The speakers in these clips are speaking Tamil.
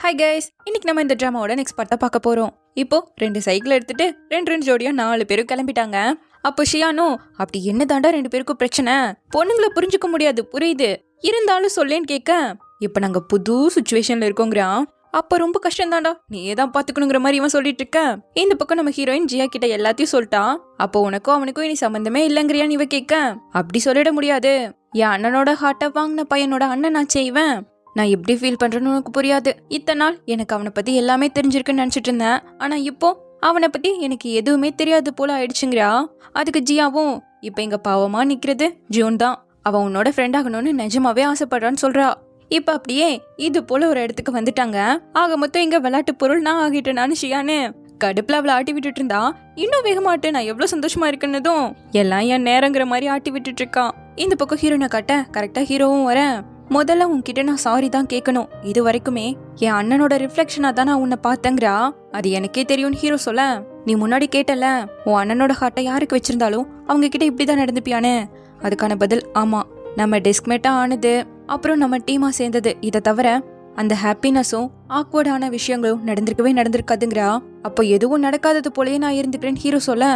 ஹாய் கைஸ், இன்னைக்கு நம்ம இந்த ட்ராமாவோட நெக்ஸ்ட் பார்ட்டை பார்க்க போறோம். இப்போ 2 சைக்கிள் எடுத்துட்டு ரெண்டு ஜோடியா 4 பேரும் கிளம்பிட்டாங்க. அப்போ ஷியானும், அப்படி என்ன தாண்டா 2 பேருக்கும் பிரச்சனை? பொண்ணுங்களை புரிஞ்சுக்க முடியாது, புரியுது, இருந்தாலும் சொல்லேன்னு கேட்க, இப்போ நாங்க புது சுச்சுவேஷன்ல இருக்கோங்கிறான். அப்ப ரொம்ப கஷ்டம் தாண்டா, நீ ஏதான் பாத்துக்கணுங்கிற மாதிரி இவன் சொல்லிட்டு இருக்க. இந்த பக்கம் நம்ம ஹீரோயின் ஜியா கிட்ட எல்லாத்தையும் சொல்லிட்டா. அப்போ உனக்கும் அவனுக்கும் இனி சம்பந்தமே இல்லைங்கிறியான்னு இவ கேட்க, அப்படி சொல்லிட முடியாது, என் அண்ணனோட ஹார்ட்டை வாங்கின பையனோட அண்ணன் நான் செய்வேன். நான் எப்படி ஃபீல் பண்றேன்னு உனக்கு புரியாது. இத்தனை நாள் எனக்கு அவனை பத்தி எல்லாமே தெரிஞ்சிருக்குன்னு நினைச்சிட்டு இருந்தேன். ஆனா இப்போ அவனை பத்தி எனக்கு எதுவுமே தெரியாது போல ஆயிடுச்சுங்கிறா. அதுக்கு ஜியாவும், இப்ப இங்க பாவமா நிக்கிறது ஜூன் தான். அவன் உன்னோட ஃப்ரெண்ட் ஆகணும்னு நிஜமாவே ஆசைப்படுறான்னு சொல்றா. இப்ப அப்படியே இது போல ஒரு இடத்துக்கு வந்துட்டாங்க. ஆக மொத்தம் இங்க விளையாட்டு பொருள் நான் ஆகிட்டேனான்னு ஷியானு கடுப்புல அவளை ஆட்டி விட்டுட்டு இருந்தா. இன்னும் வேகமாட்டு நான் எவ்வளவு சந்தோஷமா இருக்குன்னதும் எல்லாம் என் நேரங்கிற மாதிரி ஆட்டி விட்டுட்டு இருக்கான். இந்த பக்கம் ஹீரோனை காட்ட கரெக்டா ஹீரோவும் வர, முதல்ல உன்கிட்ட நான் சாரி தான் கேட்கணும். இது வரைக்குமே என் அண்ணனோட ரிஃப்ளெக்ஷனா தான் நான் உன்னை பார்த்தேங்கிறா. அது எனக்கே தெரியும்னு ஹீரோ சொல்ல, நீ முன்னாடி கேட்டல உன் அண்ணனோட ஹார்ட்டை யாருக்கு வச்சிருந்தாலும் அவங்க கிட்ட இப்படிதான் நடந்துப்பியானே. அதுக்கான பதில் ஆமா. நம்ம டெஸ்க்மேட்டா ஆனது, அப்புறம் நம்ம டீமா சேர்ந்தது, இதை தவிர அந்த ஹாப்பினஸும் ஆக்வர்டான விஷயங்களும் நடந்திருக்காதுங்கிறா. அப்போ எதுவும் நடக்காதது போலயே நான் இருந்துக்கிறேன்னு ஹீரோ சொல்ல,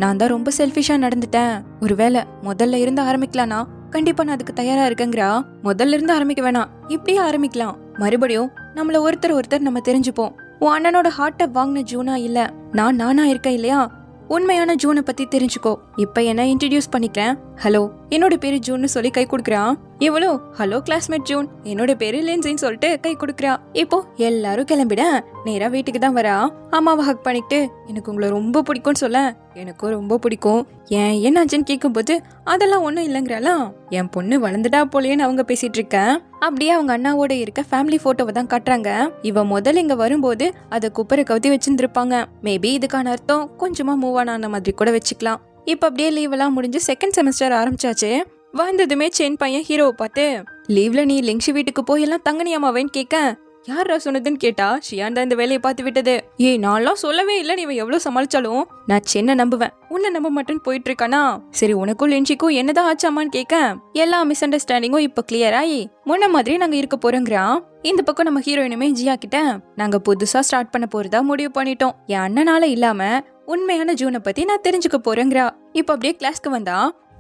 நான் தான் ரொம்ப செல்ஃபிஷா நடந்துட்டேன். ஒருவேளை முதல்ல இருந்து ஆரம்பிக்கலானா கண்டிப்பா நான் அதுக்கு தயாரா இருக்கேங்கிறா. முதல்ல இருந்து ஆரம்பிக்க வேணாம், இப்படியே ஆரம்பிக்கலாம். மறுபடியும் நம்மள ஒருத்தர் நம்ம தெரிஞ்சுப்போம். உன் அண்ணனோட ஹார்ட்டை வாங்கின ஜூனா இல்ல, நானா இருக்கேன் இல்லையா? உண்மையான ஜூனை பத்தி தெரிஞ்சுக்கோ. இப்ப என்ன இன்ட்ரடியூஸ் பண்ணிக்கிறேன். ஹலோ, என்னோட பேரு ஜூன்னு சொல்லி கை கொடுக்குறான். இவளோ, ஹலோ கிளாஸ்மேட் ஜூன், என்னோட பேரு லின்சின்னு சொல்லிட்டு கை கொடுக்குறா. இப்போ எல்லாரும் கிளம்பிட நேரா வீட்டுக்கு தான் வரா. அம்மாவை ஹக் பண்ணிட்டு, எனக்கு உங்களை ரொம்ப பிடிக்கும்னு சொல்ல, எனக்கும் ரொம்ப பிடிக்கும். ஏன் என்னாச்சுன்னு கேட்கும் போது அதெல்லாம் ஒண்ணும் இல்லைங்கிறாளா. என் பொண்ணு வளர்ந்துட்டா போலேன்னு அவங்க பேசிட்டு இருக்க. அப்படியே அவங்க அண்ணாவோட இருக்க ஃபேமிலி போட்டோவை தான் காட்டுறாங்க. இவ முதல்ல இங்க வரும்போது அதை குப்பரை கவுத்தி வச்சிருந்திருப்பாங்க. மேபி இதுக்கான அர்த்தம் கொஞ்சமா மூவ் ஆன மாதிரி கூட வச்சுக்கலாம். இப்ப அப்படியே லீவ் எல்லாம் முடிஞ்சு செகண்ட் செமஸ்டர் ஆரம்பிச்சாச்சு. வந்ததுமே சென் பையன் ஹீரோவை பார்த்து, லீவ்ல நீ லிங்ஷி வீட்டுக்கு போய் எல்லாம் தங்கனியாமாவேன்னு கேட்க, யாரா சொன்னதுன்னு கேட்டா, ஷியான் தான் இந்த வேலையை பார்த்து விட்டது. நான்லாம் சொல்லவே இல்லை, நீ எவ்வளவு சமாளிச்சாலும் நான் சென்னை நம்புவேன், உன்னை நம்ப மாட்டேன்னு போயிட்டு இருக்கானா. சரி, உனக்கும் லின்ஷிக்கும் என்னதான் ஆச்சாமான்னு கேட்க, எல்லா மிஸ் அண்டர்ஸ்டாண்டிங்கும் இப்ப கிளியர் ஆகி முன்ன மாதிரி நாங்க இருக்க போறோங்கிறான். இந்த பக்கம் நம்ம ஹீரோயினுமே ஜியா கிட்ட, நாங்க புதுசா ஸ்டார்ட் பண்ண போறதா முடிவு பண்ணிட்டோம். என் அண்ணனால இல்லாம உண்மையான ஜூனை பத்தி நான் தெரிஞ்சுக்க போறேங்கிறா. இப்ப அப்படியே கிளாஸ்க்கு வந்தா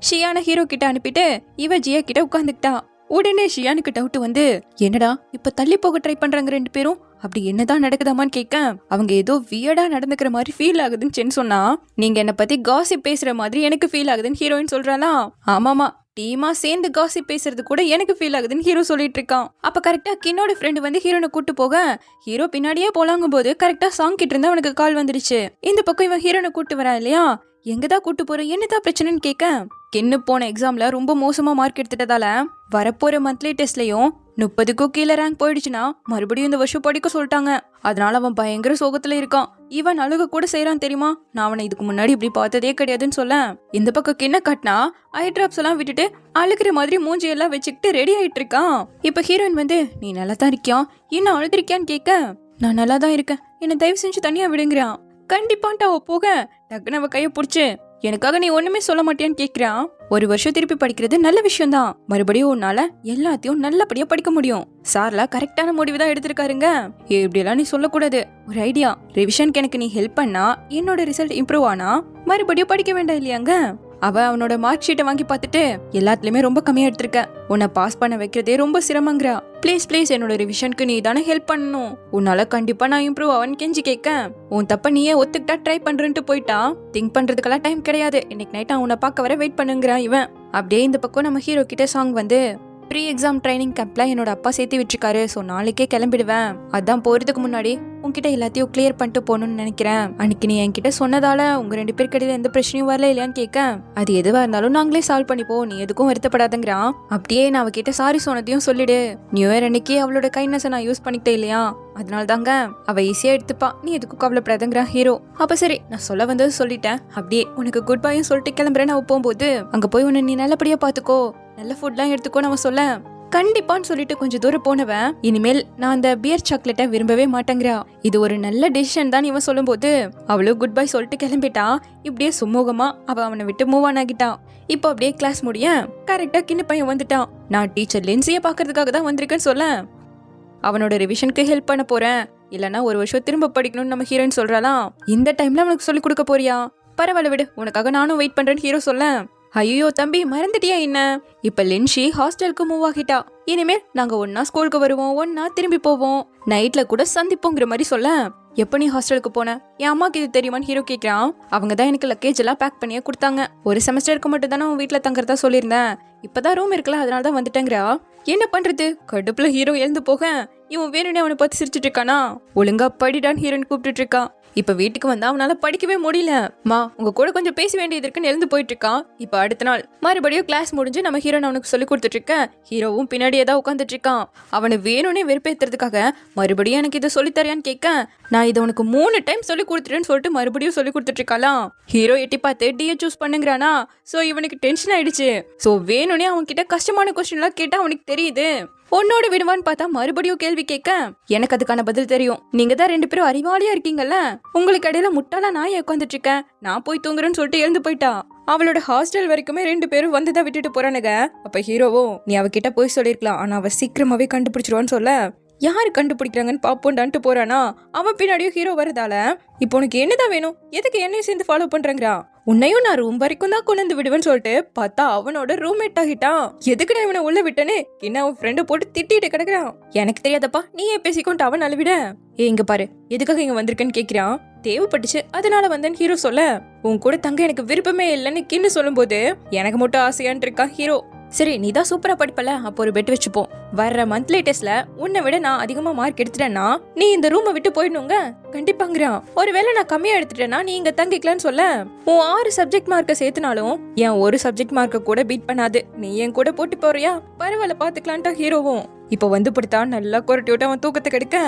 ஷியான ஹீரோ கிட்ட அனுப்பிட்டு இவ ஜியா கிட்ட உட்காந்துக்கிட்டா. உடனே ஷியானுக்கு டவுட் வந்து, என்னடா இப்ப தள்ளி போக ட்ரை பண்றாங்க 2 பேரும், அப்படி என்னதான் நடக்குதாமான்னு கேட்க, அவங்க ஏதோ வியர்டா நடந்துக்கிற மாதிரி ஃபீல் ஆகுதுன்னு சென் சொன்னா. நீங்க என்ன பத்தி காசிப் பேசுற மாதிரி எனக்கு ஃபீல் ஆகுதுன்னு ஹீரோயின் சொல்றாளா. ஆமாமா, டீமா சேர்ந்து காசிப் பேசுறது கூட எனக்கு ஃபீல் ஆகுதுன்னு ஹீரோ சொல்லிட்டு இருக்கான். அப்ப கரெக்டா கின்னோட ஃப்ரெண்டு வந்து ஹீரோனை கூட்டு போக, ஹீரோ பின்னாடியே போலாங்கும் போது கரெக்டா சாங் கிட்ட இருந்து அவனுக்கு கால் வந்துருச்சு. இந்த பக்கம் இவன் ஹீரோனை கூட்டு வரா இல்லையா, எங்கதான் கூட்டு போற, என்னதான் பிரச்சனைன்னு கேட்க, கென்னு போன எக்ஸாம்ல ரொம்ப மோசமா மார்க் எடுத்துட்டதால வரப்போற மந்த்லி டெஸ்ட்லயும் 30க்கும் கீழே ரேங்க் போயிடுச்சுன்னா மறுபடியும் இந்த வருஷம் படிக்க சொல்லிட்டாங்க. அதனால அவன் பயங்கர சோகத்துல இருக்கான். இவன் அழுக கூட செய்யறான் தெரியுமா. நான் அவனை இதுக்கு முன்னாடி இப்படி பார்த்ததே கிடையாதுன்னு சொல்ல, இந்த பக்கம் கிண்ண காட்டினா ஐ டிராப்ஸ் எல்லாம் விட்டுட்டு அழுகிற மாதிரி மூஞ்சி எல்லாம் வச்சுக்கிட்டு ரெடி ஆயிட்டு இருக்கான். இப்ப ஹீரோயின் வந்து, நீ நல்லா தான் இருக்கியா, என்ன அழுதுருக்கியான்னு கேட்க, நான் நல்லா தான் இருக்கேன், என்ன தயவு செஞ்சு தனியா விடுங்கிறான். கண்டிப்பான்ட்டு அவ போக டக்குன்னு அவ கைய புடிச்சு, எனக்காக நீ ஒண்ணுமே சொல்ல மாட்டியான்னு கேக்குறான். ஒரு வருஷம் திருப்பி படிக்கிறது நல்ல விஷயம் தான், மறுபடியும் உன்னால எல்லாத்தையும் நல்லபடியா படிக்க முடியும். சார்ல கரெக்டான முடிவு தான் எடுத்திருக்காருங்க. இப்படி எல்லாம் நீ சொல்லக்கூடாது. ஒரு ஐடியா, ரிவிஷனுக்கு எனக்கு நீ ஹெல்ப் பண்ணா என்னோட ரிசல்ட் இம்ப்ரூவ் ஆனா மறுபடியும் படிக்க வேண்டாம் இல்லையாங்க. அவ அவனோட மார்க் ஷீட்டை வாங்கி பார்த்துட்டு, எல்லாத்துலயுமே ரொம்ப கம்மியா எடுத்திருக்க, உன்னை பாஸ் பண்ண வைக்கிறதே ரொம்ப சிரமங்கிறா. ப்ளீஸ் என்னோட ரிவிஷனுக்கு நீ தானே ஹெல்ப் பண்ணணும், உன்னால கண்டிப்பா நான் இம்ப்ரூவ் ஆவன்னு கெஞ்சி கேட்க, உன் தப்ப நீயே ஒத்துக்கிட்டா ட்ரை பண்றேன்ட்டு போயிட்டா. திங்க் பண்றதுக்கெல்லாம் டைம் கிடையாது, இன்னைக்கு நைட் அவனை பார்க்க வர வெயிட் பண்ணுங்கிறான் இவன். அப்படியே இந்த பக்கம் நம்ம ஹீரோ கிட்ட சாங் வந்து, ப்ரீ எக்ஸாம் ட்ரைனிங் கேம்ப்ல என்னோட அப்பா சேர்த்து விட்டுருக்காரு, ஸோ நாளைக்கே கிளம்பிடுவேன். அதான் போறதுக்கு முன்னாடி உன்கிட்ட எல்லாத்தையும் கிளியர் பண்ணிட்டு போகணும்னு நினைக்கிறேன். அன்னைக்கு நீ என்கிட்ட சொன்னதால உங்க 2 பேருக்கு இடையில எந்த பிரச்சனையும் வரல இல்லையான்னு கேட்க, அது எதுவா இருந்தாலும் நாங்களே சால்வ் பண்ணிப்போம், நீ எதுக்கும் வருத்தப்படாதங்கிறான். அப்படியே நான் அவகிட்ட சாரி சொன்னதையும் சொல்லிடு. நியூ இயர் அன்னைக்கு அவளோட கைண்ட்னஸை நான் யூஸ் பண்ணிக்கிட்டேன் இல்லையா, அதனால தாங்க அவ ஈஸியா எடுத்துப்பா, நீ எதுக்கும் கவலைப்படாதங்கிறான் ஹீரோ. அப்ப சரி, நான் சொல்ல வந்தது சொல்லிட்டேன், அப்படியே உனக்கு குட் பையும் சொல்லிட்டு கிளம்புறேன். அவ போகும்போது, அங்க போய் உன்னை நீ நல்லபடியா பாத்துக்கோ, நல்ல ஃபுட்லாம் எடுத்துக்கோ நம்ம சொல்ல, கண்டிப்பான்னு சொல்லிட்டு கொஞ்சம் தூரம் போனவன், இனிமேல் நான் அந்த பியர் சாக்லேட்டை விரும்பவே மாட்டேங்கிறா. இது ஒரு நல்ல டிசிஷன் தான் இவன் சொல்லும் போது அவளும் குட் பை சொல்லிட்டு கிளம்பிட்டா. இப்படியே சுமூகமா அவ அவனை விட்டு மூவ் ஆன் ஆகிட்டான். இப்போ அப்படியே கிளாஸ் முடிய கரெக்டா கிண்ண பையன் வந்துட்டான். நான் டீச்சர் லின்சியை பாக்குறதுக்காக தான் வந்திருக்கேன்னு சொல்ல, அவனோட ரிவிஷனுக்கு ஹெல்ப் பண்ண போறேன், இல்லனா ஒரு வருஷம் திரும்ப படிக்கணும்னு நம்ம ஹீரோயின் சொல்றாளாம். இந்த டைம்ல அவனுக்கு சொல்லி கொடுக்க போறியா? பரவாயில்ல விடு, உனக்காக நானும் வெயிட் பண்றேன்னு ஹீரோ சொல்ல, ஐயோ தம்பி மறந்துட்டியா என்ன, இப்ப லின்ஷி ஹாஸ்டலுக்கு மூவ் ஆகிட்டா, இனிமேல் நாங்க ஒன்னா ஸ்கூலுக்கு வருவோம், ஒன்னா திரும்பி போவோம், நைட்ல கூட சந்திப்போங்கிற மாதிரி சொல்ல, எப்ப நீ ஹாஸ்டலுக்கு போன, என் அம்மாக்கு இது தெரியுமான்னு ஹீரோ கேட்கிறான். அவங்க தான் எனக்கு லக்கேஜ் எல்லாம் பேக் பண்ணியே கொடுத்தாங்க, ஒரு செமஸ்டருக்கு மட்டும் தானே உன் வீட்டுல தங்குறதா சொல்லியிருந்தேன், இப்பதான் ரூம் இருக்கல அதனால தான் வந்துட்டேங்கிறா. என்ன பண்றது, கடுப்புல ஹீரோ எழுந்து போக இவன் வேணும்னே அவனை பார்த்து சிரிச்சிட்டு இருக்கானா. ஒழுங்கா படிடான்னு ஹீரோயின் கூப்பிட்டுட்டு இருக்கான். இப்ப வீட்டுக்கு வந்தா அவனால படிக்கவே முடியல. மா உங்க கூட கொஞ்சம் பேச வேண்டியது இருக்குன்னு எழுந்து போயிட்டு இருக்கான். இப்ப அடுத்த நாள் மறுபடியும் கிளாஸ் முடிஞ்சு நம்ம ஹீரோன் அவனுக்கு சொல்லி கொடுத்துட்டு இருக்க, ஹீரோவும் பின்னாடியே தான் உட்காந்துட்டு இருக்கான். அவனை வேணும்னே வெறுப்பேத்துறதுக்காக மறுபடியும் எனக்கு இதை சொல்லித்தரியான்னு கேட்க, நான் இதை உனக்கு 3 டைம் சொல்லி கொடுத்துட்டேன்னு சொல்லிட்டு மறுபடியும் சொல்லி கொடுத்துட்டு இருக்கலாம். ஹீரோ எட்டி பார்த்து டியை சூஸ் பண்ணுங்கிறானா. சோ இவனுக்கு டென்ஷன் ஆயிடுச்சு. சோ வேணும்னே அவன் கிட்ட கஷ்டமான கொஸ்டின் எல்லாம் கேட்டா அவனுக்கு தெரியுது. உன்னோட விடுவான்னு பார்த்தா மறுபடியும் கேள்வி கேட்க, எனக்கு அதுக்கான பதில் தெரியும், நீங்க தான் 2 பேரும் அறிவாளியா இருக்கீங்கல்ல, உங்களுக்கு இடையில முட்டாளா நான் உட்காந்துட்டு இருக்கேன், நான் போய் தூங்குறேன்னு சொல்லிட்டு எழுந்து போயிட்டா. அவளோட ஹாஸ்டல் வரைக்குமே 2 பேரும் வந்துதான் விட்டுட்டு போறானுங்க. அப்ப ஹீரோவோ, நீ அவகிட்ட போய் சொல்லிருக்கலாம், ஆனா அவ சீக்கிரமாவே கண்டுபிடிச்சிருவான்னு சொல்ல, யாரு கண்டுபிடிக்கிறாங்கன்னு பாப்போண்டான்ட்டு போறானா. அவன் பின்னாடியும் ஹீரோ வரதால, இப்போ உனக்கு என்னதான் வேணும், எதுக்கு என்னையும் சேர்ந்து ஃபாலோ பண்றேங்கிறா, உன்னையும் நான் ரூம் வரைக்கும் தான் கொண்டு வந்து விடுவேன்னு சொல்லிட்டு பார்த்தா அவனோட ரூம்மேட் ஆகிட்டான். எதுக்கு நான் இவனை உள்ள விட்டனே என்ன அவன் ஃப்ரெண்டை போட்டு திட்டிட்டு கிடக்குறான். எனக்கு தெரியாதப்பா, நீ ஏன் பேசிக்கொண்டு அவன் அழுவிட, இங்க பாரு எதுக்காக இங்க வந்திருக்கேன்னு கேட்கிறான். தேவைப்பட்டுச்சு அதனால வந்தேன்னு ஹீரோ சொல்ல, உன் கூட தங்க எனக்கு விருப்பமே இல்லைன்னு கின்னு சொல்லும் போது எனக்கு மட்டும் ஆசையான் இருக்கான் ஹீரோ. சரி நீ தான் சூப்பரா படிப்பல, அப்போ ஒரு பெட் வச்சுப்போம், வர்ற மந்த்லி டெஸ்ட்ல உன்னை விட நான் அதிகமா மார்க் எடுத்துட்டேன்னா நீ இந்த ரூமை விட்டு போயிடணுங்க கண்டிப்பாங்கிறான். ஒருவேளை நான் கம்மியா எடுத்துட்டேன்னா நீ இங்க தங்கிக்கலான்னு சொல்ல, உன் 6 சப்ஜெக்ட் மார்க்கை சேர்த்துனாலும் என் ஒரு சப்ஜெக்ட் மார்க்கை கூட பீட் பண்ணாது, நீ என் கூட போட்டு போறியா, பரவாயில்ல பாத்துக்கலான்ட்டா ஹீரோவும். இப்ப வந்து படுத்தா நல்லா குரட்டி விட்டு அவன் தூக்கத்தை கெடுக்க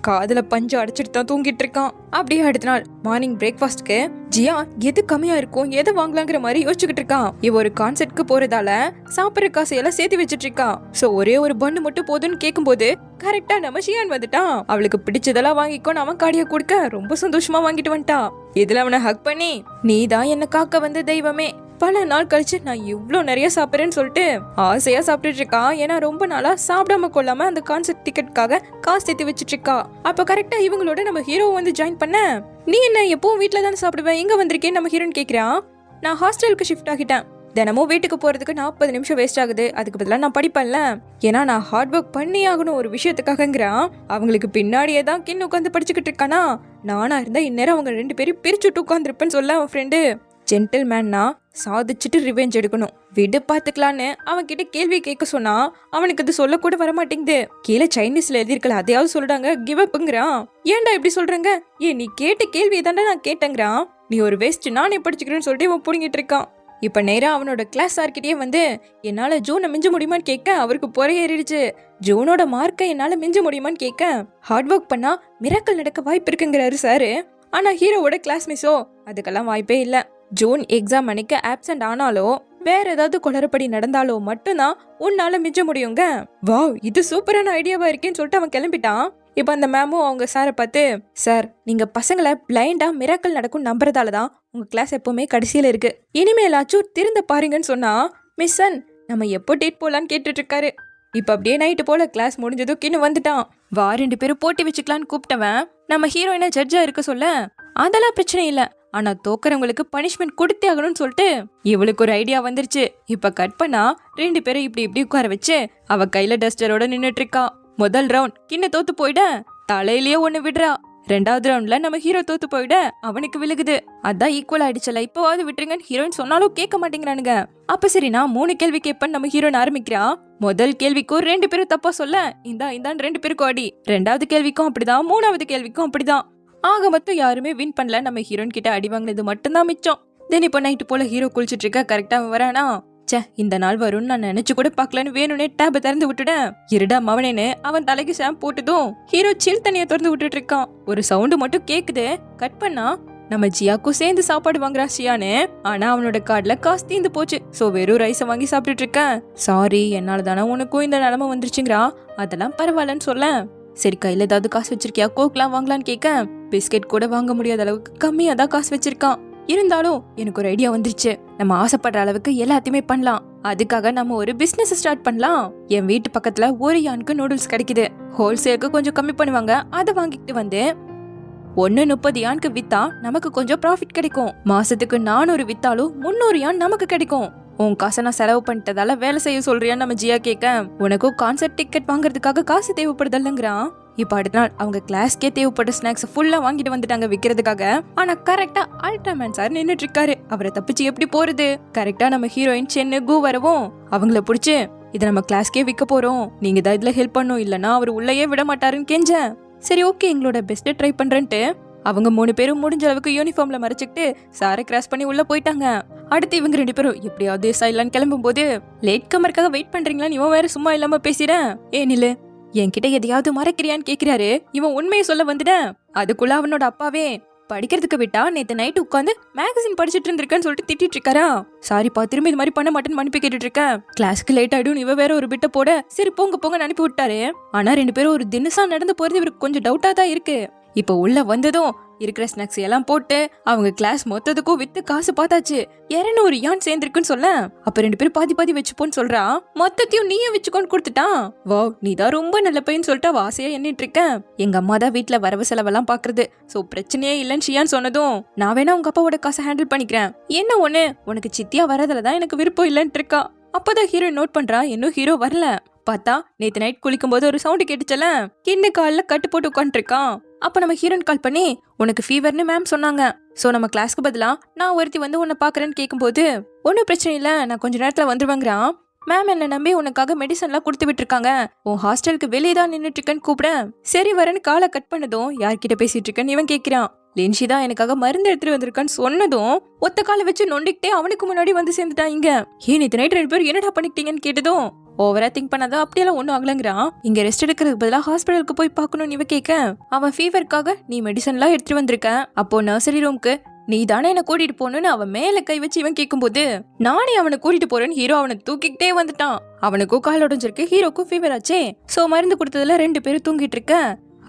காதுல பஞ்சு அடிச்சுட்டு தான் தூங்கிட்டு இருக்கான். அப்படியே அடுத்த நாள் மார்னிங் பிரேக்ஃபாஸ்ட்க்கு ஜியா எது கம்மியா இருக்கும் எதை வாங்கலாங்கிற மாதிரி யோசிச்சுக்கிட்டு இருக்கான். இவ ஒரு கான்சர்ட்க்கு போறதால சாப்பிட்ற காசையெல்லாம் சேர்த்து வச்சிட்டு இருக்கான். சோ ஒரே ஒரு பண்ணு மட்டும் போதும்னு கேட்கும்போது கரெக்டா நம்ம ஷியான் வந்துட்டான். அவளுக்கு பிடிச்சதெல்லாம் வாங்கிக்கோன்னு அவன் காடியா கொடுக்க ரொம்ப சந்தோஷமா வாங்கிட்டு வந்துட்டான். இதுல அவனை ஹக் பண்ணி, நீ தான் என்ன காக்க வந்த தெய்வமே, பல நாள் கழிச்சு நான் இவ்ளோ நிறைய சாப்பிட்றேன்னு சொல்லிட்டு ஆசையா சாப்பிட்டுட்டு இருக்கா. ஏன்னா ரொம்ப நாளா சாப்பிடாம கொள்ளாம அந்த கான்சர்ட் டிக்கெட்டுக்காக காசு சேர்த்து வச்சிட்டு இருக்கா. அப்ப கரெக்டா இவங்களோட நம்ம ஹீரோ வந்து ஜாயின் பண்ண, நீ என்ன எப்பவும் வீட்டுல தானே சாப்பிடுவேன், எங்க வந்திருக்கேன்னு நம்ம ஹீரோன்னு கேக்குறான். நான் ஹாஸ்டலுக்கு ஷிஃப்ட் ஆகிட்டேன், தினமும் வீட்டுக்கு போறதுக்கு 40 நிமிஷம் வேஸ்ட் ஆகுது, அதுக்கு பதிலாக நான் படிப்பேன்ல, ஏன்னா நான் ஹார்ட் ஒர்க் பண்ணி ஆகணும் ஒரு விஷயத்துக்காகங்கிறான். அவங்களுக்கு பின்னாடியே தான் கின்னு உட்காந்து படிச்சுக்கிட்டு இருக்கானா. நானா இருந்தா இந்நேரம் அவங்க 2 பேரும் பிரிச்சுட்டு உட்காந்துருப்பேன்னு சொல்ல அவன் ஃப்ரெண்டு. ஜென்டில்மேன்னா சாதிச்சுட்டு ரிவெஞ்ச் எடுக்கணும், விடு பாத்துக்கலான்னு அவன் கிட்ட கேள்வி கேட்க சொன்னா அவனுக்கு அது சொல்ல கூட வரமாட்டேங்குது. கீழே சைனீஸ்ல எழுதிருக்கல அதையாவது சொல்றாங்க, கிவ் அப்ங்கிறான். ஏன்டா இப்படி சொல்றாங்க, நீ கேட்ட கேள்வி தாண்டா நான் கேட்டேங்கிறான். நீ ஒரு வேஸ்ட், நானே படிச்சுக்கிறேன்னு சொல்லிட்டு இவன் புடுங்கிட்டு இருக்கான். இப்ப நேரா அவனோட கிளாஸ் சார்கிட்டயே வந்து, என்னால ஜூனை மிஞ்ச முடியுமான்னு கேட்க அவருக்கு பொறை ஏறிடுச்சு. ஜூனோட மார்க்கை என்னால மிஞ்ச முடியுமான்னு கேட்க, ஹார்ட் ஒர்க் பண்ணா மிராக்கல் நடக்க வாய்ப்பு இருக்குங்கிறாரு சாரு. ஆனா ஹீரோவோட கிளாஸ் மிஸ்ஸோ அதுக்கெல்லாம் வாய்ப்பே இல்ல. ஜூன் எக்ஸாம் அன்னைக்கு ஆப்சென்ட் ஆனாலோ வேற ஏதாவது குளறுபடி நடந்தாலோ மட்டும்தான் உன்னால மிஞ்ச முடியுங்க. வாவ் இது சூப்பரான ஐடியாவா இருக்கேன்னு சொல்லிட்டு அவன் கிளம்பிட்டான். இப்ப அந்த மேமும் அவங்க சாரை பார்த்து, சார் நீங்க பசங்களை பிளைண்டா மிராக்கல் நடக்கும் நம்புறதாலதான் உங்க கிளாஸ் எப்பவுமே கடைசியில இருக்கு, இனிமேலாச்சும் திருந்த பாருங்கன்னு சொன்னா, மிஸ்ஸன் நம்ம எப்போ டேட் போலான்னு கேட்டுட்டு இருக்காரு. இப்ப அப்படியே நைட்டு போல கிளாஸ் முடிஞ்சதும் கின்னு வந்துட்டான். வா 2 பேரும் போட்டி வச்சுக்கலான்னு கூப்பிட்டவன் நம்ம ஹீரோயினை ஜட்ஜா இருக்க சொல்ல, அதெல்லாம் பிரச்சனை இல்ல, ஆனா தோக்குறவங்களுக்கு பனிஷ்மெண்ட் கொடுத்தே ஆகணும்னு சொல்லிட்டு இவளுக்கு ஒரு ஐடியா வந்துருச்சு. இப்ப கட் பண்ணா 2 பேரும் இப்படி இப்படி உட்கார வச்சு அவ கையில டஸ்டரோட நின்னுட்டு இருக்கா. முதல் ரவுண்ட் கிண்ண தோத்து போயிட தலையிலேயே ஒண்ணு விடுறா. 2வது ரவுண்ட்ல நம்ம ஹீரோ தோத்து போயிட அவனுக்கு விழுகுது. அதான் ஈக்குவல் ஆயிடுச்சல, இப்போவாது விட்டுருங்கன்னு ஹீரோயின் சொன்னாலும் கேட்க மாட்டேங்கிறானுங்க. அப்ப சரி நான் 3 கேள்வி கேட்பேன்னு நம்ம ஹீரோயின் ஆரம்பிக்கிறான். முதல் கேள்விக்கும் 2 பேரும் தப்பா சொல்ல, இந்தான் 2 பேருக்கும் அடி. 2வது கேள்விக்கும் அப்படிதான், 3வது கேள்விக்கும் அப்படிதான். ஆக மொத்தம் யாருமே வின் பண்ணல. நம்ம ஹீரோயின் கிட்ட அடி வாங்கினது மட்டும்தான் மிச்சம். தென் இப்போ நைட்டு போல ஹீரோ குளிச்சுட்டு இருக்க, கரெக்டா வரானா. சே இந்த நாள் வரும்னு நான் நினைச்சு கூட பாக்கலன்னு வேணும்னே டேப திறந்து விட்டுட்டேன். இருடா மவனேன்னு அவன் தலைக்கு ஷாம்பு போட்டதும் ஹீரோ சில் தண்ணியை திறந்து விட்டுட்டு இருக்கான். ஒரு சவுண்டு மட்டும் கேக்குது. கட் பண்ணா நம்ம ஜியாக்கும் சேர்ந்து சாப்பாடு வாங்குறா ஷியானு. ஆனா அவனோட கார்டுல காசு தீந்து போச்சு. சோ வெறும் ரைஸை வாங்கி சாப்பிட்டுட்டு இருக்கேன். சாரி என்னால தானே உனக்கும் இந்த நிலைமை வந்துருச்சுங்கிறா. அதெல்லாம் பரவாயில்லன்னு சொல்ல, சரி கையில ஏதாவது காசு வச்சிருக்கியா, கோக்லாம் வாங்கலான்னு கேட்க, பிஸ்கெட் கூட வாங்க முடியாத அளவுக்கு கம்மியா தான் காசு வச்சிருக்கான். இருந்தாலும் எனக்கு ஒரு ஐடியா வந்துருச்சு, நம்ம ஆசைப்படுற அளவுக்கு எல்லாத்தையுமே பண்ணலாம். அதுக்காக நம்ம ஒரு பிசினஸ் ஸ்டார்ட் பண்ணலாம். என் வீட்டு பக்கத்துல ஒரு யானுக்கு நூடுல்ஸ் கிடைக்குது. ஹோல்சேலுக்கு கொஞ்சம் கம்மி பண்ணுவாங்க. அதை வாங்கிட்டு வந்து 1.30 யானுக்கு வித்தா நமக்கு கொஞ்சம் ப்ராஃபிட் கிடைக்கும். மாசத்துக்கு 400 வித்தாலும் 300 யான் நமக்கு கிடைக்கும். உன் காசை நான் செலவு பண்ணிட்டதால வேலை செய்ய சொல்றியா நம்ம ஜியா கேட்க. உனக்கும் கான்சர்ட் டிக்கெட் வாங்குறதுக்காக காசு தேவைப்படுதல்லங்கிறான். இப்ப அடுத்த நாள் அவங்க கிளாஸ்க்கே தேவைப்பட்ட ஸ்நாக்ஸ் ஃபுல்லா வாங்கிட்டு வந்துட்டாங்க விக்கிறதுக்காக. ஆனா கரெக்டா அல்ட்ராமேன் சார் நின்னுட்டு இருக்காரு. அவரை தப்பிச்சு எப்படி போறது? கரெக்டா நம்ம ஹீரோயின் சென்னு கு வரவும் அவங்கள புடிச்சு இதை நம்ம கிளாஸ்க்கே விற்க போறோம், நீங்க தான் இதுல ஹெல்ப் பண்ணும், இல்லனா அவர் உள்ளேயே விட மாட்டாருன்னு கெஞ்ச. சரி ஓகே எங்களோட பெஸ்ட் ட்ரை பண்றேன்ட்டு அவங்க 3 பேரும் முடிஞ்ச அளவுக்கு யூனிஃபார்ம்ல மறைச்சிட்டு சாரை கிராஸ் பண்ணி உள்ள போயிட்டாங்க. அடுத்து இவங்க 2 பேரும் எப்படியாவது சைலான்னு கிளம்பும் போது லேட் கமருக்காக வெயிட் பண்றீங்களான்னு இவன் வேற சும்மா இல்லாம பேசிறேன். நில்லு, என்கிட்ட எதையாவது மறைக்கிறியான்னு கேக்குறாரு. இவன் உண்மையை சொல்ல வந்துட்டேன். அதுக்குள்ள அவனோட அப்பாவே படிக்கிறதுக்கு விட்டா நேத்து நைட் உட்காந்து மேகசின் படிச்சுட்டு இருந்திருக்கேன்னு சொல்லிட்டு திட்டிட்டு இருக்காரா. சாரிப்பா, திரும்பி இது மாதிரி பண்ண மாட்டேன்னு மனுப்பி கேட்டுட்டு இருக்கேன். கிளாஸ்க்கு லேட் ஆயிடும் இவ வேற ஒரு பிட்ட போட சரி போங்க போங்க அனுப்பி விட்டாரு. ஆனா 2 பேரும் ஒரு தினசா நடந்து போறது இவருக்கு கொஞ்சம் டவுட்டா தான் இருக்கு. இப்ப உள்ள வந்ததும் இருக்கிற ஸ்நாக்ஸ் எல்லாம் போட்டு அவங்க கிளாஸ் மொத்தத்துக்கும் வித்து காசு பார்த்தாச்சு. 200 யான் சேர்ந்திருக்குன்னு சொல்ல. அப்ப 2 பேரும் பாதி பாதி வச்சுப்போன்னு சொல்றா. மொத்தத்தையும் நீயே வச்சுக்கோன்னு கொடுத்துட்டான். வா, நீதான் ரொம்ப நல்ல பையன்னு சொல்லிட்டு வாசையா எண்ணிட்டு இருக்க. எங்க அம்மா தான் வீட்டுல வரவு செலவெல்லாம் பாக்குறது, சோ பிரச்சனையே இல்லன்னு ஷியான்னு சொன்னதும் நான் வேணா உங்க அப்பாவோட காசை ஹேண்டில் பண்ணிக்கிறேன். என்ன ஒண்ணு, உனக்கு சித்தியா வரதுலதான் எனக்கு விருப்பம் இல்லன்னு இருக்கா. அப்பதான் ஹீரோ நோட் பண்றா இன்னும் ஹீரோ வரல. பார்த்தா நேத்து நைட் குளிக்கும் போது ஒரு சவுண்ட் கேட்டுச்சல, கிண்ணு கால்ல கட்டு போட்டு உட்காந்துட்டு இருக்கான். அப்ப நம்ம ஹீரோயின் கால் பண்ணி உனக்கு ஃபீவர்னு மேம் சொன்னாங்க, சோ நம்ம கிளாஸ்க்கு பதிலா நான் ஒருத்தி வந்து உன்னை பாக்குறேன்னு கேட்கும்போது ஒன்னும் பிரச்சனை இல்ல நான் கொஞ்ச நேரத்துல வந்துருவாங்கிறான். மேம் என்ன நம்பி உனக்காக மெடிசன்லாம் கொடுத்து விட்டுருக்காங்க, உன் ஹாஸ்டலுக்கு வெளியே தான் நின்னுட்டு இருக்கேன்னு கூப்பிட. சரி வரேன்னு காலை கட் பண்ணதும் யார்கிட்ட பேசிட்டு இருக்கேன்னு இவன் கேட்கிறான். லின்ஷி தான் எனக்காக மருந்து எடுத்துட்டு வந்திருக்கான்னு சொன்னதும் ஒத்த காலை வச்சு நொண்டிக்கிட்டே அவனுக்கு முன்னாடி வந்து சேர்ந்துட்டான். இங்க நேத்து நைட் 2 பேரும் என்னடா பண்ணிக்கிட்டீங்கன்னு கேட்டதும் ஓவரா திங்க் பண்ணாதான் அப்படியெல்லாம் ஒன்னும் ஆகலங்கிறான். இங்க ரெஸ்ட் எடுக்கிறதுக்கு பதிலா ஹாஸ்பிட்டலுக்கு போய் பாக்கணும்னு இவ கேட்க அவன் ஃபீவருக்காக நீ மெடிசன் எல்லாம் எடுத்துட்டு வந்திருக்க, அப்போ நர்சரி ரூம்க்கு நீ தானே என்ன கூட்டிட்டு போகணும்னு அவன் மேல கை வச்சு இவன் கேட்கும் போது நானே அவனை கூட்டிட்டு போறேன்னு ஹீரோ அவனை தூக்கிக்கிட்டே வந்துட்டான். அவனுக்கும் கால் உடஞ்சிருக்கு, ஹீரோக்கும் ஃபீவர் ஆச்சே. சோ மருந்து கொடுத்ததுல 2 பேரும் தூங்கிட்டு இருக்க.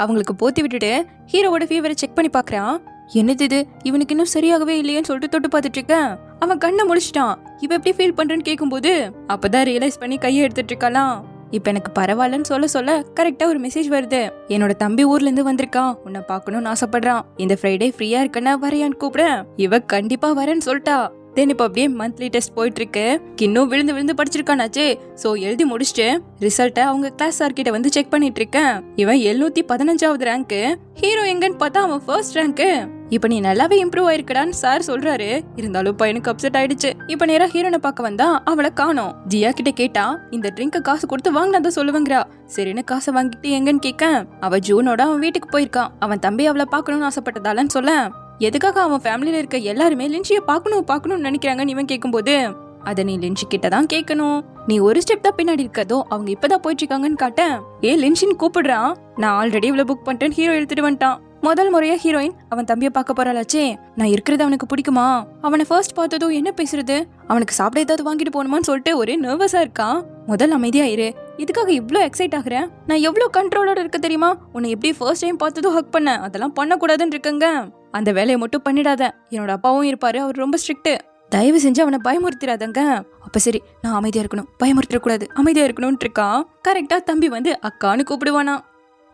அவங்களுக்கு போத்தி விட்டுட்டு ஹீரோவோட ஃபீவரை செக் பண்ணி பாக்குறான். என்னது இது, இவனுக்கு இன்னும் சரியாகவே இல்லையேன்னு சொல்லிட்டு தொட்டு பார்த்துட்டு இருக்கேன். அவன் கண்ணை முடிச்சிட்டான். இவ எப்படி ஃபீல் பண்றேன்னு கேட்கும்போது அப்பதான் ரியலைஸ் பண்ணி கையை எடுத்துட்டு இருக்கலாம். இப்ப எனக்கு பரவாயில்லன்னு சொல்ல சொல்ல கரெக்டா ஒரு மெசேஜ் வருது. என்னோட தம்பி ஊர்ல இருந்து வந்திருக்கான், உன்னை பாக்கணும்னு ஆசைப்படுறான், இந்த ஃப்ரைடே ஃப்ரீயா இருக்கன்னா வரையான்னு கூப்பிட. இவ கண்டிப்பா வரேன்னு சொல்லிட்டா. தென் இப்ப அப்படியே மந்த்லி டெஸ்ட் போயிட்டு இருக்கு. இன்னும் விழுந்து விழுந்து படிச்சிருக்கானாச்சே. சோ எழுதி முடிச்சுட்டு ரிசல்ட்டை அவங்க கிளாஸ் சார் கிட்ட வந்து செக் பண்ணிட்டு இருக்கேன். இவன் 715வது ரேங்க். ஹீரோ எங்கன்னு பார்த்தா அவன் ஃபர்ஸ்ட் ரேங்க். இப்ப நீ நல்லாவே இம்ப்ரூவ் ஆயிருக்கடான்னு சார் சொல்றாரு. இருந்தாலும் பையனுக்கு அப்செட் ஆயிடுச்சு. இப்ப நேரா ஹீரோனை பார்க்க வந்தா அவளை காணோம். ஜியா கிட்ட கேட்டா இந்த ட்ரிங்க காசு கொடுத்து வாங்கினதான் சொல்லுவாங்கிறா. சரின்னு காசை வாங்கிட்டு எங்கன்னு கேட்க அவ ஜூனோட அவன் வீட்டுக்கு போயிருக்கான். அவன் தம்பி அவளை பாக்கணும்னு ஆசைப்பட்டதாலன்னு சொல்ல எதுக்காக அவன் ஃபேமிலியில இருக்க எல்லாருமே லின்ஷிய பாக்கணும்னு நினைக்கிறாங்கன்னு இவன் கேட்கும்போது அத நீ லின்ஷி கிட்ட தான் கேட்கணும், நீ ஒரு ஸ்டெப் தான் பின்னாடி இருக்கதோ அவங்க இப்பதான் போயிட்டு இருக்காங்கன்னு காட்ட. லின்ஷின்னு கூப்பிடுறான். நான் ஆல்ரெடி இவ்வளவு புக் பண்ணிட்டேன் ஹீரோ எடுத்துட்டு வந்துட்டான். முதல் முறையா ஹீரோயின் அவன் தம்பிய பார்க்க போறாளாச்சே. நான் இருக்கிறது அவனுக்கு பிடிக்குமா, அவனை ஃபர்ஸ்ட் பார்த்ததும் என்ன பேசுறது, அவனுக்கு சாப்பிட ஏதாவது வாங்கிட்டு போகணுமான்னு சொல்லிட்டு ஒரே நர்வஸா இருக்கான். முதல் அமைதியா இரு, இதுக்காக இவ்ளோ எக்ஸைட் ஆகுறேன், நான் எவ்வளவு கண்ட்ரோலோட இருக்க தெரியுமா, உன்னை எப்படி ஃபர்ஸ்ட் டைம் பார்த்ததும் ஹக் பண்ண, அதெல்லாம் பண்ணக்கூடாதுன்னு இருக்கங்க. அந்த வேலையை மட்டும் பண்ணிடாத, என்னோட அப்பாவும் இருப்பாரு, அவர் ரொம்ப ஸ்ட்ரிக்ட், தயவு செஞ்சு அவனை பயமுறுத்திடாதங்க. அப்ப சரி நான் அமைதியா இருக்கணும், பயமுறுத்திடக்கூடாது, அமைதியா இருக்கணும்னு இருக்கான். கரெக்டா தம்பி வந்து அக்கான்னு கூப்பிடுவானா.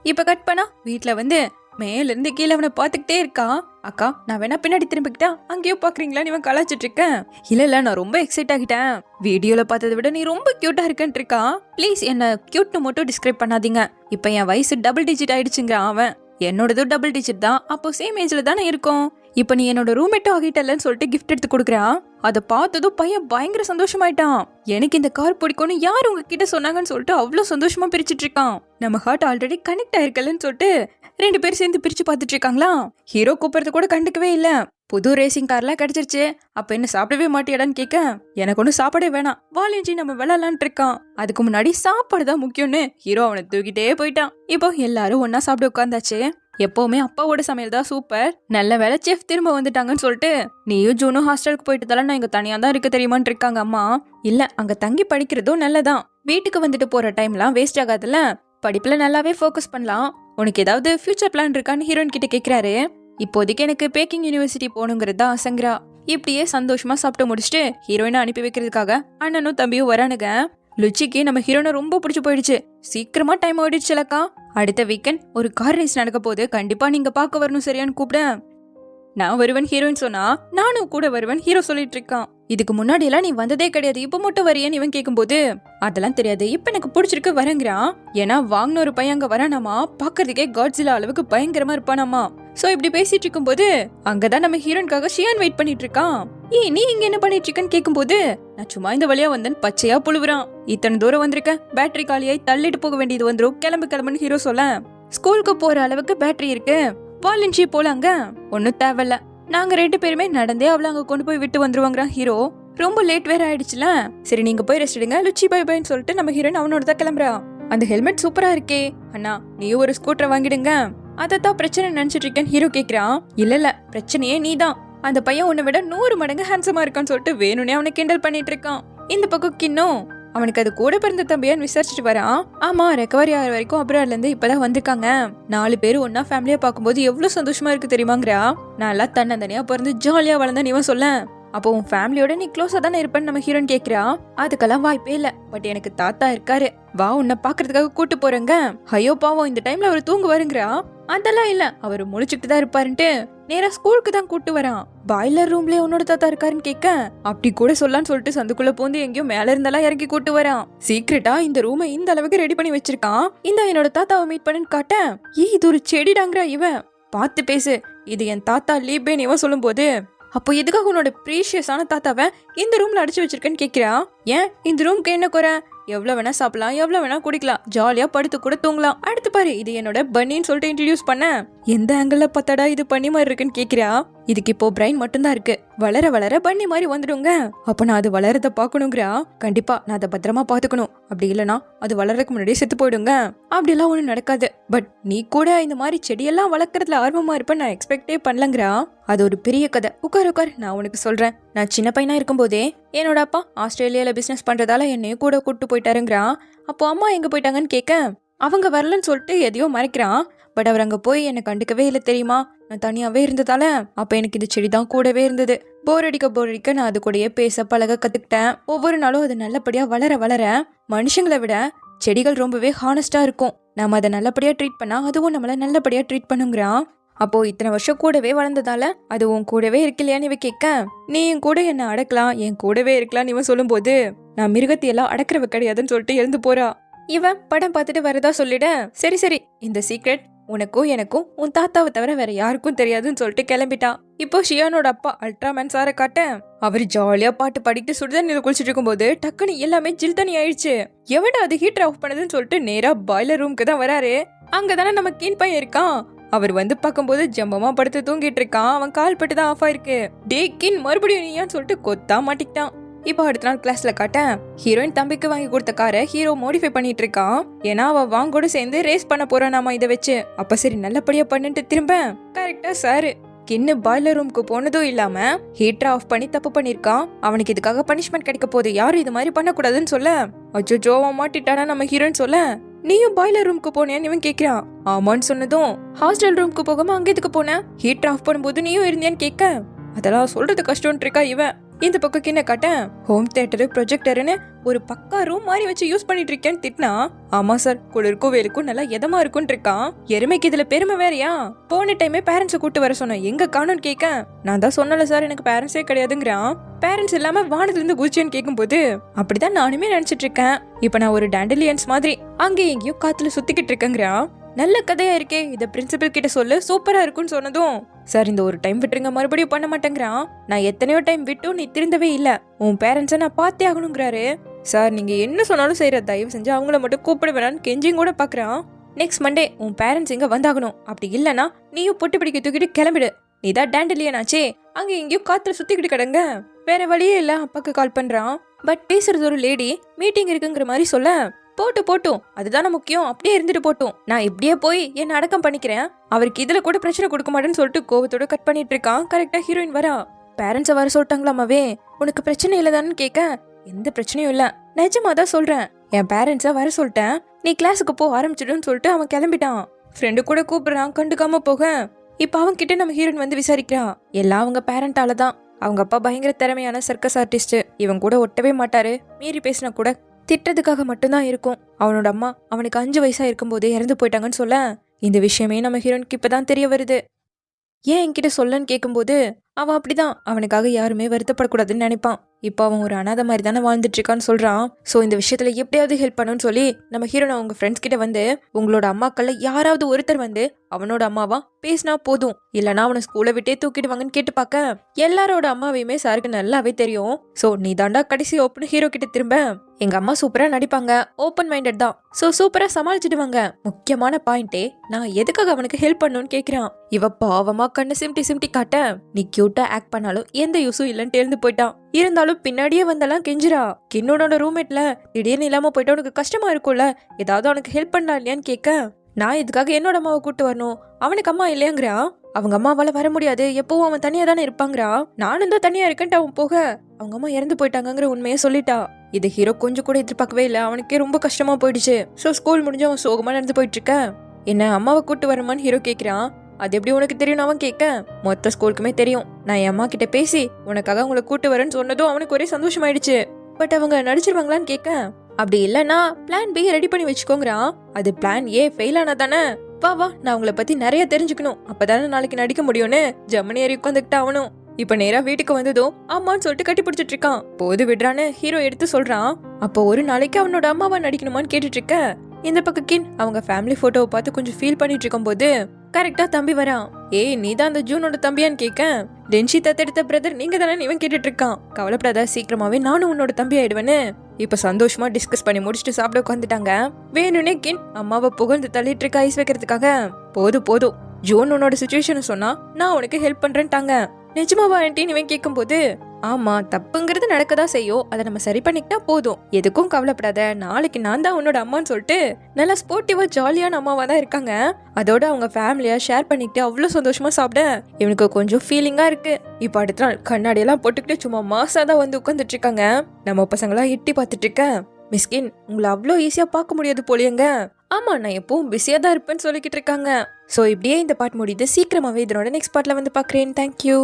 இப்ப கட் பண்ணா வீட்டுல வந்து மேல இருந்து கீழே அவனை பாத்துக்கிட்டே இருக்கான். அக்கா நான் வேணா பின்னாடி திரும்பிக்கிட்டா அங்கேயும் பாக்குறீங்களான்னு இவன் கலாச்சிட்டு இருக்கேன். இல்ல நான் ரொம்ப எக்ஸைட் ஆகிட்டேன், வீடியோல பார்த்ததை விட நீ ரொம்ப கியூட்டா இருக்கன்னு இருக்கான். ப்ளீஸ் என்ன கியூட்னு மட்டும் டிஸ்கிரைப் பண்ணாதீங்க, இப்ப என் வயசு டபுள் டிஜிட் ஆயிடுச்சுங்க. அவன் என்னோடதும் டபுள் டிஜிட் தான், அப்போ சேம் ஏஜ்ல தானே இருக்கும். இப்ப நீ என்னோட ரூம்மேட்டும் ஆகிட்டலன்னு சொல்லிட்டு கிஃப்ட் எடுத்து கொடுக்குறான். அதை பார்த்ததும் பையன் பயங்கர சந்தோஷமாயிட்டான். எனக்கு இந்த கார் பிடிக்கும்னு யார் உங்ககிட்ட சொன்னாங்கன்னு சொல்லிட்டு அவ்வளவு சந்தோஷமா பிரிச்சுட்டு இருக்கான். நம்ம ஹார்ட் ஆல்ரெடி கனெக்ட் ஆயிருக்கலன்னு சொல்லிட்டு 2 பேர் சேர்ந்து பிரிச்சு பார்த்துட்டு இருக்காங்களா. ஹீரோ கூப்பிடுறது கூட கண்டுக்கவே இல்ல. புது ரேசிங் கார்லாம் கிடைச்சிருச்சு, அப்ப என்ன சாப்பிடவே மாட்டியாடான்னு கேட்க எனக்கு ஒன்னும் சாப்பாடே வேணாம், வாலேஞ்சி நம்ம விளையாடலான் இருக்கான். அதுக்கு முன்னாடி சாப்பாடு தான் முக்கியம்னு ஹீரோ அவனை தூக்கிட்டே போயிட்டான். இப்போ எல்லாரும் ஒன்னா சாப்பிட உட்காந்தாச்சு. எப்பவுமே அப்பாவோட சமையல் தான் சூப்பர், நல்ல வேலை செஃப் திரும்ப வந்துட்டாங்கன்னு சொல்லிட்டு நீயும் ஜூனும் ஹாஸ்டலுக்கு போயிட்டு நான் இங்க தனியா தான் இருக்க தெரியுமான்னு இருக்காங்க அம்மா. இல்ல அங்க தங்கி படிக்கிறதும் நல்லதான், வீட்டுக்கு வந்துட்டு போற டைம்லாம் வேஸ்ட் ஆகாதுல்ல, படிப்புல நல்லாவே ஃபோக்கஸ் பண்ணலாம். உனக்கு ஏதாவது ஃபியூச்சர் பிளான் இருக்கான்னு ஹீரோயின் கிட்ட கேக்குறாரு. இப்போதைக்கு எனக்கு பேக்கிங் யூனிவர்சிட்டி போகணுங்கிறது தான் ஆசைங்கிறா. இப்படியே சந்தோஷமா சாப்பிட்டு முடிச்சுட்டு ஹீரோயினை அனுப்பி வைக்கிறதுக்காக அண்ணனும் தம்பியும் வரானுங்க. லுச்சிக்கு நம்ம ஹீரோனை ரொம்ப பிடிச்சு போயிடுச்சு. சீக்கிரமா டைம் ஓடிடுச்சுலக்கா. அடுத்த வீக்கெண்ட் ஒரு கார் ரேஸ் நடக்க போது கண்டிப்பா நீங்க பார்க்க வரணும் சரியான்னு கூப்பிட. நான் வருவன் ஹீரோயின் சொன்னா நானும் கூட வருவன் ஹீரோ சொல்லிட்டு இருக்கான். இதுக்கு முன்னாடி எல்லாம் நீ வந்ததே கிடையாது, இப்ப மட்டும் வரையன்னு இவன் கேட்கும்போது அதெல்லாம் தெரியாது, இப்ப எனக்கு பிடிச்சிருக்கு வரங்கிறான். ஏன்னா வாங்கின ஒரு பையன் அங்க வரானாமா, பாக்குறதுக்கே காட்ஸிலா அளவுக்கு பயங்கரமா இருப்பானாமா. சோ இப்படி பேசிட்டு இருக்கும் போது அங்கதான் நம்ம ஹீரோயின்காக ஷியான் வெயிட் பண்ணிட்டு இருக்கான். நீ இங்க என்ன பண்ணிட்டு இருக்கன்னு கேட்கும்போது நான் சும்மா இந்த வழியா வந்தேன் பச்சையா புழுவுறான். இத்தனை தூரம் வந்திருக்கேன், பேட்டரி காலியாய் தள்ளிட்டு போக வேண்டியது வந்துரும், கிளம்புன்னு ஹீரோ சொல்ல. ஸ்கூலுக்கு போற அளவுக்கு பேட்டரி இருக்கு, வாலன்ஷி போலாங்க. ஒன்னும் தேவையில்ல, நாங்க 2 பேருமே நடந்தே அவளை அங்க கொண்டு போய் விட்டு வந்துருவாங்கிறான் ஹீரோ. ரொம்ப லேட் வேற ஆயிடுச்சுல, சரி நீங்க போய் ரெஸ்ட் எடுங்க லுச்சி பை பைன்னு சொல்லிட்டு நம்ம ஹீரோயின் அவனோட தான் கிளம்புறா. அந்த ஹெல்மெட் சூப்பரா இருக்கே அண்ணா, நீயும் ஒரு ஸ்கூட்டர் வாங்கிடுங்க. அதத்தான் பிரச்சனை நினைச்சிட்டு இருக்கேன்னு ஹீரோ கேக்குறான். இல்ல பிரச்சனையே நீதான், அந்த பையன் உன்னை விட 100 மடங்கு ஹேண்ட்ஸமா இருக்கான்னு சொல்லிட்டு வேணும்னே அவனை கிண்டல் பண்ணிட்டு இருக்கான். இந்த பக்கம் கின்னும் அவனுக்கு அது கூட பிறந்த தம்பியான்னு விசாரிச்சுட்டு வரான். ஆமா, ரெக்கவரி ஆகிற வரைக்கும் அப்ராட்ல இருந்து இப்பதான் வந்திருக்காங்க. 4 பேரும் ஒன்னா ஃபேமிலியா பாக்கும்போது எவ்வளவு சந்தோஷமா இருக்கு தெரியுமாங்கிறா. நான் எல்லாம் தன்னந்தனியா பிறந்து ஜாலியா வளர்ந்தேன் இவன் சொல்ல. அப்போ உன் ஃபேமிலியோட நீ க்ளோஸா தானே இருப்பேன்னு நம்ம ஹீரோன் கேக்குறா. அதுக்கெல்லாம் வாய்ப்பே இல்ல, பட் எனக்கு தாத்தா இருக்காரு, வா உன்னை பாக்குறதுக்காக கூட்டு போறேங்க. ஐயோ பாவம், இந்த டைம்ல அவர் தூங்குவாருங்கிறா. அதெல்லாம் இல்ல, அவர் முழிச்சுட்டு தான் இருப்பாருன்ட்டு நேரா ஸ்கூலுக்கு தான் கூட்டு வரான். பாய்லர் ரூம்லயே உன்னோட தாத்தா இருக்காருன்னு கேட்க அப்படி கூட சொல்லான்னு சொல்லிட்டு சந்துக்குள்ள போந்து எங்கேயோ மேல இருந்தெல்லாம் இறக்கி கூட்டு வரான். சீக்கிரட்டா இந்த ரூமை இந்த அளவுக்கு ரெடி பண்ணி வச்சிருக்கான். இந்த என்னோட தாத்தாவை மீட் பண்ணுன்னு காட்ட இது ஒரு செடிடாங்கிற இவன். பார்த்து பேசு, இது என் தாத்தா லீபேன்னு இவன் சொல்லும் போது அப்போ எதுக்காக உன்னோட ப்ரீஷியஸான தாத்தாவை இந்த ரூம்ல அடிச்சு வச்சிருக்கேன்னு கேட்கிறா. ஏன் இந்த ரூம்க்கு என்ன குறை, எவ்வளவு வேணா சாப்பிடலாம், எவ்வளவு வேணா குடிக்கலாம், ஜாலியா படுத்து கூட தூங்கலாம். அடுத்து பாரு, இது என்னோட பன்னின்னு சொல்லிட்டு இன்ட்ரடியூஸ் பண்ண எந்த ஆங்கிள் பார்த்தாடா இது பண்ணி மாதிரி இருக்குன்னு கேக்குறா. இதுக்கு இப்போ பிரைன் மட்டும்தான் இருக்கு, வளர வளர பண்ணி மாதிரி வந்துடுங்க. அப்ப நான் அது வளரத பாக்கணுங்கிறா. கண்டிப்பா நான் அதை பத்திரமா பாத்துக்கணும், அப்படி இல்லனா அது வளர்றதுக்கு முன்னாடியே செத்து போயிடுங்க. அப்படி எல்லாம் ஒண்ணும் நடக்காது, பட் நீ கூட இந்த மாதிரி செடியெல்லாம் வளர்க்கறதுல ஆர்வமா இருப்ப நான் எக்ஸ்பெக்டே பண்ணலங்கிறா. அது ஒரு பெரிய கதை, உட்கார் நான் உனக்கு சொல்றேன். நான் சின்ன பையனா இருக்கும் போதே என்னோட அப்பா ஆஸ்திரேலியால பிசினஸ் பண்றதால என்னையும் கூட கூட்டு போயிட்டாருங்கிறா. அப்போ அம்மா எங்க போயிட்டாங்கன்னு கேட்க அவங்க வரலன்னு சொல்லிட்டு எதையோ மறைக்கிறான். பட் அவர் அங்க போய் என்னை கண்டுக்கவே இல்லை தெரியுமா, நான் தனியாவே இருந்ததால. அப்ப எனக்கு இந்த செடி தான் கூடவே இருந்தது. போர் அடிக்க நான் அது கூடயே பேச பழக கத்துக்கிட்டேன். ஒவ்வொரு நாளும் அது நல்லபடியா வளர வளர மனுஷங்களை விட செடிகள் ரொம்பவே ஹானஸ்டா இருக்கும். நாம அதை நல்லபடியா ட்ரீட் பண்ணா அதுவும் நம்மள நல்லபடியா ட்ரீட் பண்ணுங்கிறான். அப்போ இத்தனை வருஷம் கூடவே வளர்ந்ததால அது உன் கூடவே இருக்கலையான்னு இவ கேட்க நீயும் கூட என்ன அடக்கலாம், என் கூடவே இருக்கலாம்னு இவன் சொல்லும் போது நான் மிருகத்தையெல்லாம் அடக்கிறவ கிடையாதுன்னு சொல்லிட்டு எழுந்து போறா. இவன் படம் பார்த்துட்டு வரதா சொல்லிட சரி இந்த சீக்ரெட் உனக்கும் எனக்கும் உன் தாத்தாவை தவிர வேற யாருக்கும் தெரியாதுன்னு சொல்லிட்டு கிளம்பிட்டான். இப்போ ஷியானோட அப்பா அல்ட்ராமேன் சாரை காட்ட அவர் ஜாலியா பாட்டு பாடிட்டு சுடுதண்ணில குளிச்சுட்டு இருக்கும்போது டக்குன்னு எல்லாமே ஜில் தண்ணி ஆயிடுச்சு. எவடா அது ஹீட்டர் ஆஃப் பண்ணதுன்னு சொல்லிட்டு நேரா பாய்லர் ரூம்க்கு தான் வராரு. அங்கதானே நம்ம கீன் பையன் இருக்கான். அவர் வந்து பார்க்கும்போது ஜம்பமா படுத்து தூங்கிட்டு இருக்கான். அவன் கால் பட்டு தான் ஆஃப் ஆயிருக்கு. டே கின் மறுபடியும் நீயான்னு சொல்லிட்டு கொத்தா மாட்டிக்கிட்டான். இப்போ அடுத்த நாள் கிளாஸ்ல காட்ட ஹீரோயின் தம்பிக்கு வாங்கி கொடுத்த காரை ஹீரோ மாடிஃபை பண்ணிட்டு இருக்கான். ஏன்னா அவ வாங்கோட சேர்ந்து ரேஸ் பண்ண போறான் நாம இதை வச்சு. அப்ப சரி நல்லபடியா பண்ணிட்டு திரும்ப கரெக்டா சாரு கின்னு பாய்லர் ரூம்க்கு போனதும் இல்லாம ஹீட்டர் ஆஃப் பண்ணி தப்பு பண்ணிருக்கான். அவனுக்கு இதுக்காக பனிஷ்மெண்ட் கிடைக்க போகுது, யாரும் இது மாதிரி பண்ணக்கூடாதுன்னு சொல்ல அச்சோ அவன் மாட்டிட்டானா நம்ம ஹீரோயின் சொல்ல நீயும் பாய்லர் ரூம்க்கு போனியான்னு இவன் கேக்குறான். ஆமான்னு சொன்னதும் ஹாஸ்டல் ரூம்க்கு போகாம அங்க எதுக்கு போன, ஹீட்டர் ஆஃப் பண்ணும்போது நீயும் இருந்தியான்னு கேட்க அதெல்லாம் சொல்றது கஷ்டம்னு இருக்கா இவன். இந்த பக்கம் கிண்ண காட்ட ஹோம் தியேட்டரு ப்ரொஜெக்டர்னு ஒரு பக்கா ரூம் மாதிரி வச்சு யூஸ் பண்ணிட்டு இருக்கேன்னு திட்டினா ஆமா சார் குளிருக்கும் வேலுக்கும் நல்லா எதமா இருக்கும்னு இருக்கான். எருமைக்கு இதுல பெருமை வேறையா, போன டைமே பேரண்ட்ஸை கூட்டு வர சொன்னேன் எங்க காணும்னு கேட்க நான் தான் சொன்னல சார் எனக்கு பேரண்ட்ஸே கிடையாதுங்கிறான். பேரண்ட்ஸ் இல்லாம வானத்துல இருந்து குதிச்சேன்னு கேட்கும் போது அப்படிதான் நானுமே நினைச்சிட்டு இருக்கேன். இப்ப நான் ஒரு டேண்டலியன்ஸ் மாதிரி அங்கேயும் எங்கேயும் காத்துல சுத்திக்கிட்டு இருக்கேங்கிறான். நல்ல கதையா இருக்கே, இத பிரின்சிபல் கிட்ட சொல்லு சூப்பரா இருக்குன்னு சொன்னதும் சார் இந்த ஒரு டைம் விட்டுருங்க மறுபடியும் பண்ண மாட்டேங்கிறான். நான் எத்தனையோ டைம் விட்டும் நீ திருந்தவே இல்ல, உன் பேரண்ட்ஸை நான் பார்த்தே ஆகணுங்கிறாரு. சார் நீங்க என்ன சொன்னாலும் செய்யற, தயவு செஞ்சு அவங்கள மட்டும் கூப்பிட வேணான்னு கெஞ்சியும் கூட பாக்குறான். நெக்ஸ்ட் மண்டே உன் பேரண்ட்ஸ் இங்க வந்தாகணும், அப்படி இல்லனா நீயும் பொட்டு பிடிக்க தூக்கிட்டு கிளம்பிடு, நீதான் டேண்டலியனாச்சே அங்க எங்கேயும் காத்துல சுத்திக்கிட்டு கிடங்க. வேற வழியே இல்ல அப்பாக்கு கால் பண்றான். பட் பேசுறது ஒரு லேடி மீட்டிங் இருக்குங்கிற மாதிரி சொல்ல போட்டும் அதுதானே முக்கியம், அப்படியே இருந்துட்டு போட்டும், நான் இப்படியே போய் என்ன அடக்கம் பண்ணிக்கிறேன், அவருக்கு இதுல கூட பிரச்சனை கொடுக்க மாட்டேன்னு சொல்லிட்டு கோவத்தோட கட் பண்ணிட்டு இருக்கான். கரெக்டா ஹீரோயின் வரா. பேரண்ட்ஸை வர சொல்லிட்டாங்களாமாவே, உனக்கு பிரச்சனை இல்லதான்னு கேட்க எந்த பிரச்சனையும் இல்ல, நிஜமா தான் சொல்றேன், என் பேரண்ட்ஸை வர சொல்லிட்டேன், நீ கிளாஸுக்கு போ ஆரம்பிச்சிடுன்னு சொல்லிட்டு அவன் கிளம்பிட்டான். ஃப்ரெண்டு கூட கூப்பிடுறான், கண்டுக்காம போக இப்ப அவன் கிட்ட நம்ம ஹீரோயின் வந்து விசாரிக்கிறான். எல்லாம் அவங்க பேரண்டால தான், அவங்க அப்பா பயங்கர திறமையான சர்க்கஸ் ஆர்டிஸ்ட். இவன் கூட ஒட்டவே மாட்டாரு. மீறி பேசினா கூட திட்டத்துக்காக மட்டும்தான் இருக்கும். அவனோட அம்மா அவனுக்கு 5 வயசா இருக்கும்போதே இறந்து போயிட்டாங்கன்னு சொல்ல, இந்த விஷயமே நம்ம ஹீரோனுக்கு இப்பதான் தெரிய வருது. ஏன் என்கிட்ட சொல்லன்னு கேட்கும்போது அவன் அப்படிதான், அவனுக்காக யாருமே வருத்தப்படக்கூடாதுன்னு நினைப்பான். இப்போ அவன் ஒரு அனாதை மாதிரி தானே வாழ்ந்துட்டு இருக்கான்னு சொல்றான். ஸோ இந்த விஷயத்துல எப்படியாவது ஹெல்ப் பண்ணணும்னு சொல்லி நம்ம ஹீரோனை அவங்க ஃப்ரெண்ட்ஸ் கிட்ட வந்து, உங்களோட அம்மாக்கள்ல யாராவது ஒருத்தர் வந்து அவனோட அம்மாவா பேசினா போதும், இல்லைன்னா அவனை ஸ்கூலை விட்டே தூக்கிடுவாங்கன்னு கேட்டு பார்க்க, எல்லாரோட அம்மாவையுமே சாருக்கு நல்லாவே தெரியும். ஸோ நீ தாண்டா கடைசி ஓப்பன் ஹீரோ கிட்ட திரும்ப, எங்க அம்மா சூப்பரா நடிப்பாங்க, ஓப்பன் மைண்டட் தான், ஸோ சூப்பரா சமாளிச்சிடுவாங்க. முக்கியமான பாயிண்டே, நான் எதுக்காக அவனுக்கு ஹெல்ப் பண்ணணும்னு கேட்கிறான். இவ பாவமா கண்ணு சிம்டி காட்ட, நீ கியூட்டா ஆக்ட் பண்ணாலும் எந்த யூஸும் இல்லைன்னு எழுந்து போயிட்டான். இருந்தாலும் பின்னாடியே வந்தெல்லாம் கெஞ்சிரா. கின்னோட ரூம்மேட்ல திடீர்னு இல்லாம போயிட்டு உனக்கு கஷ்டமா இருக்கும்ல, ஏதாவது அவனுக்கு ஹெல்ப் பண்ணலாம் இல்லையான்னு கேட்க, நான் இதுக்காக என்னோட அம்மாவை கூட்டு வரணும், அவனுக்கு அம்மா இல்லையாங்கிறா. அவங்க அம்மாவால வர முடியாது, எப்பவும் அவன் தனியா தானே இருப்பாங்கிறா. நானும் தான் தனியா இருக்கேன்ட்டு அவன் போக, அவங்க அம்மா இறந்து போயிட்டாங்கிற உண்மையை சொல்லிட்டா. இது ஹீரோ கொஞ்சம் கூட எதிர்பார்க்கவே இல்லை. அவனுக்கே ரொம்ப கஷ்டமா போயிடுச்சு. ஸோ ஸ்கூல் முடிஞ்சு அவன் சோகமா நடந்து போயிட்டு இருக்க, என்ன அம்மாவை கூட்டு வரமான்னு ஹீரோ கேட்கிறான். அது எப்படி உனக்கு தெரியும் அவன் கேட்க, மொத்த ஸ்கூலுக்குமே தெரியும், நான் என் அம்மா கிட்ட பேசி உனக்காக உங்களை கூட்டு வரேன்னு சொன்னதும் அவனுக்கு ஒரே சந்தோஷமாயிடுச்சு. பட் அவங்க நடிச்சிருவாங்களான்னு கேட்க, அப்படி இல்லைன்னா பிளான் பி ரெடி பண்ணி வச்சுக்கோங்கிறான். அது பிளான் ஏ ஃபெயில் ஆனா தானே, வா வா நான் உங்களை பத்தி நிறைய தெரிஞ்சுக்கணும், அப்பதானே நாளைக்கு நடிக்க முடியும்னு ஜம்மனி ஏறி உட்காந்துக்கிட்டு அவனும். இப்ப நேரா வீட்டுக்கு வந்ததும் அம்மான்னு சொல்லிட்டு கட்டி பிடிச்சிட்டு இருக்கான். போது விடுறான்னு ஹீரோ எடுத்து சொல்றான். அப்போ ஒரு நாளைக்கு அவனோட அம்மாவா நடிக்கணுமான்னு கேட்டுட்டு இருக்க, இந்த பக்கம் கின் அவங்க ஃபேமிலி போட்டோவை பார்த்து கொஞ்சம் ஃபீல் பண்ணிட்டு இருக்கும் போது கரெக்டா தம்பி வரான். ஏய் நீ தான் அந்த ஜூனோட தம்பியான்னு கேட்க, டென்ஷி தத்தெடுத்த பிரதர் நீங்க தானே இவன் கேட்டுட்டு இருக்கான். கவலைப்படாத, சீக்கிரமாவே நானும் உன்னோட தம்பி ஆயிடுவேன்னு இப்ப சந்தோஷமா டிஸ்கஸ் பண்ணி முடிச்சுட்டு சாப்பிட உட்காந்துட்டாங்க. வேணும்னே கின் அம்மாவை புகழ்ந்து தள்ளிட்டு இருக்க ஐஸ் வைக்கிறதுக்காக, போதும் ஜூன் உன்னோட சுச்சுவேஷனை சொன்னா நான் உனக்கு ஹெல்ப் பண்றேன்ட்டாங்க. நிஜமாவா ஆன்ட்டின்னு இவன் கேட்கும் போது, ஆமா தப்புங்கிறது நடக்கதான் செய்யும், அதை நம்ம சரி பண்ணிக்கிட்டா போதும், எதுக்கும் கவலைப்படாத, நாளைக்கு நான் தான் உன்னோட அம்மான்னு சொல்லிட்டு நல்லா ஸ்போர்ட்டிவா ஜாலியான அம்மாவா தான் இருக்காங்க. அதோட அவங்க ஃபேமிலியா ஷேர் பண்ணிக்கிட்டு அவ்வளவு சந்தோஷமா சாப்பிட இவனுக்கு கொஞ்சம் ஃபீலிங்கா இருக்கு. இப்ப அடுத்த நாள் கண்ணாடியெல்லாம் போட்டுக்கிட்டு சும்மா மாசா தான் வந்து உட்காந்துட்டு இருக்காங்க. நம்ம பசங்களா எட்டி பார்த்துட்டு இருக்க, மிஸ்கின் உங்களை அவ்வளோ ஈஸியா பார்க்க முடியாது போலியங்க. ஆமா நான் எப்பவும் பிஸியா தான் இருப்பேன்னு சொல்லிக்கிட்டு இருக்காங்க. ஸோ இப்படியே இந்த பாட்டு முடியுது. சீக்கிரமாவே இதனோட நெக்ஸ்ட் பார்ட்ல வந்து பாக்குறேன். தேங்க்யூ.